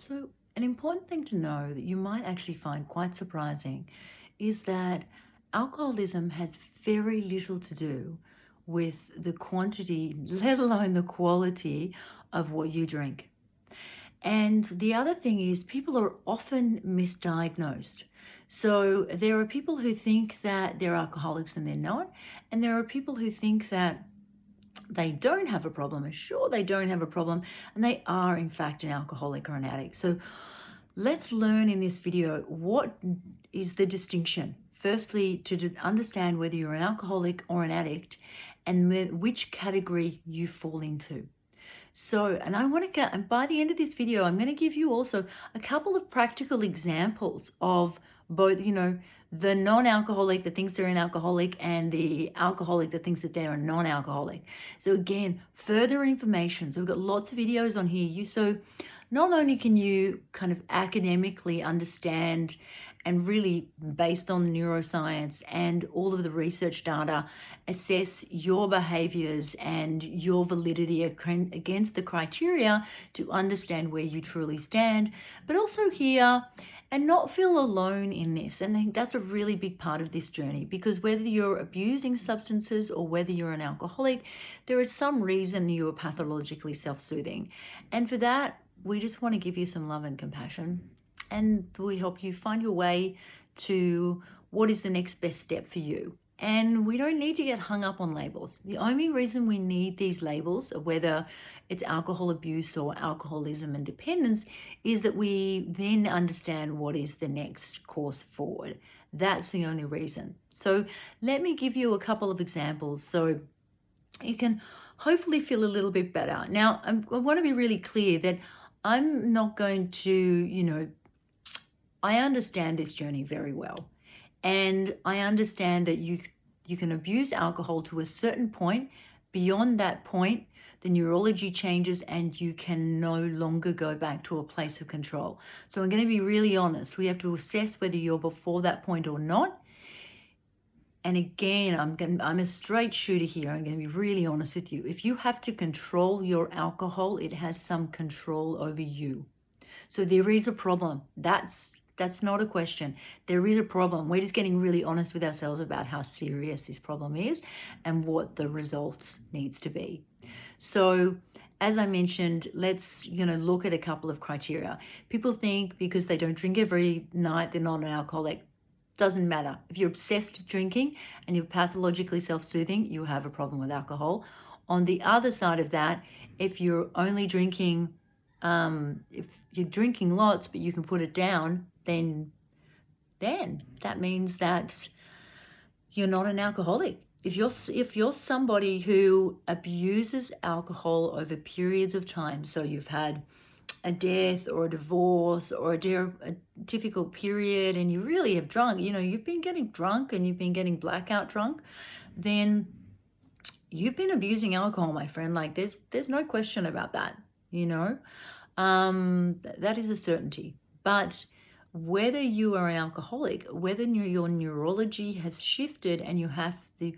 So, an important thing to know that you might actually find quite surprising is that alcoholism has very little to do with the quantity, let alone the quality of what you drink. And the other thing is, people are often misdiagnosed. So, there are people who think that they're alcoholics and they're not, and there are people who think that they don't have a problem, and sure, they don't have a problem, and they are in fact an alcoholic or an addict. So let's learn in this video what is the distinction. Firstly, to understand whether you're an alcoholic or an addict and which category you fall into. So, and I want to get, and by the end of this video, I'm going to give you also a couple of practical examples of both, the non-alcoholic that thinks they're an alcoholic and the alcoholic that thinks that they're a non-alcoholic. So again, further information. So we've got lots of videos on here. So not only can you kind of academically understand and really based on neuroscience and all of the research data, assess your behaviors and your validity against the criteria to understand where you truly stand, but also here and not feel alone in this. And I think that's a really big part of this journey, because whether you're abusing substances or whether you're an alcoholic, there is some reason you are pathologically self-soothing. And for that, we just want to give you some love and compassion, and we help you find your way to what is the next best step for you. And we don't need to get hung up on labels. The only reason we need these labels, whether it's alcohol abuse or alcoholism and dependence, is that we then understand what is the next course forward. That's the only reason. So let me give you a couple of examples so you can hopefully feel a little bit better. Now, I want to be really clear that I'm not going to, I understand this journey very well. And I understand that you can abuse alcohol to a certain point. Beyond that point, the neurology changes and you can no longer go back to a place of control. So I'm going to be really honest. We have to assess whether you're before that point or not. And again, I'm a straight shooter here. I'm going to be really honest with you. If you have to control your alcohol, it has some control over you. So there is a problem. That's not a question. There is a problem. We're just getting really honest with ourselves about how serious this problem is and what the results needs to be. So as I mentioned, let's look at a couple of criteria. People think because they don't drink every night, they're not an alcoholic. Doesn't matter. If you're obsessed with drinking and you're pathologically self-soothing, you have a problem with alcohol. On the other side of that, if you're only drinking, if you're drinking lots but you can put it down, then that means that you're not an alcoholic. If you're somebody who abuses alcohol over periods of time, so you've had a death or a divorce or a difficult period and you really have drunk, you've been getting drunk and you've been getting blackout drunk, then you've been abusing alcohol, my friend. Like there's no question about that, that is a certainty. But whether you are an alcoholic, whether your neurology has shifted and you have to,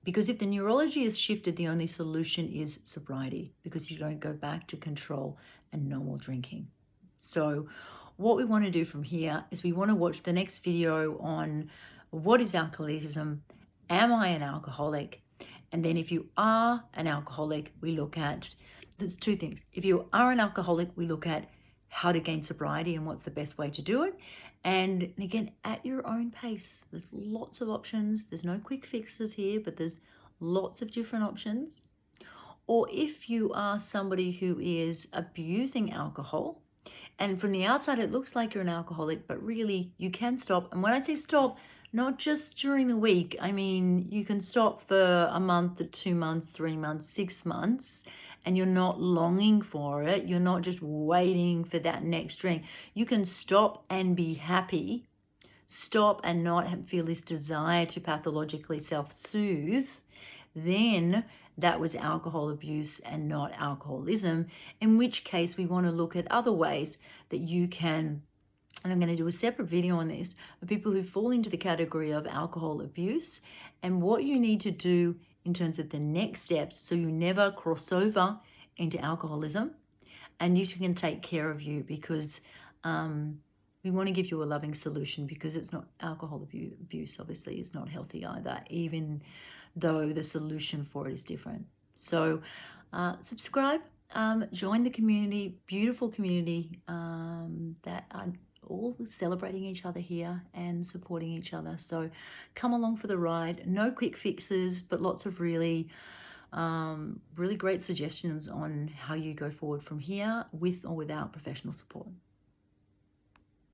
because if the neurology is shifted, the only solution is sobriety, because you don't go back to control and normal drinking. So what we want to do from here is we want to watch the next video on what is alcoholism, am I an alcoholic? And then if you are an alcoholic, we look at, there's two things. If you are an alcoholic, we look at how to gain sobriety and what's the best way to do it. And again, at your own pace. There's lots of options. There's no quick fixes here, but there's lots of different options. Or if you are somebody who is abusing alcohol, and from the outside it looks like you're an alcoholic, but really you can stop. And when I say stop, not just during the week, I mean you can stop for a month, 2 months, 3 months, 6 months, and you're not longing for it. You're not just waiting for that next drink. You can stop and be happy, stop and not feel this desire to pathologically self-soothe. Then that was alcohol abuse and not alcoholism, in which case we want to look at other ways that you can, and I'm going to do a separate video on this, of people who fall into the category of alcohol abuse and what you need to do in terms of the next steps so you never cross over into alcoholism, and you can take care of you, because we want to give you a loving solution, because it's not alcohol abuse, obviously, is not healthy either, even though the solution for it is different. So subscribe, join the community, beautiful community that are all celebrating each other here and supporting each other. So come along for the ride. No quick fixes, but lots of really really great suggestions on how you go forward from here, with or without professional support.